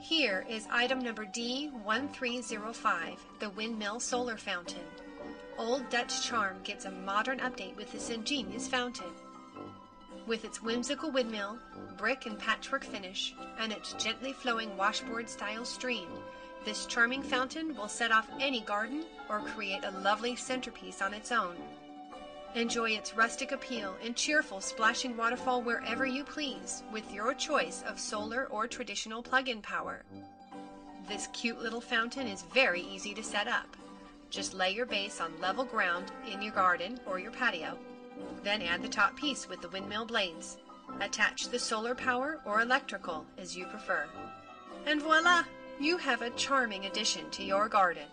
Here is item number D1305, the Windmill Solar Fountain. Old Dutch charm gets a modern update with this ingenious fountain. With its whimsical windmill, brick and patchwork finish, and its gently flowing washboard-style stream, this charming fountain will set off any garden or create a lovely centerpiece on its own. Enjoy its rustic appeal and cheerful splashing waterfall wherever you please with your choice of solar or traditional plug-in power. This cute little fountain is very easy to set up. Just lay your base on level ground in your garden or your patio. Then add the top piece with the windmill blades. Attach the solar power or electrical as you prefer. And voila! You have a charming addition to your garden.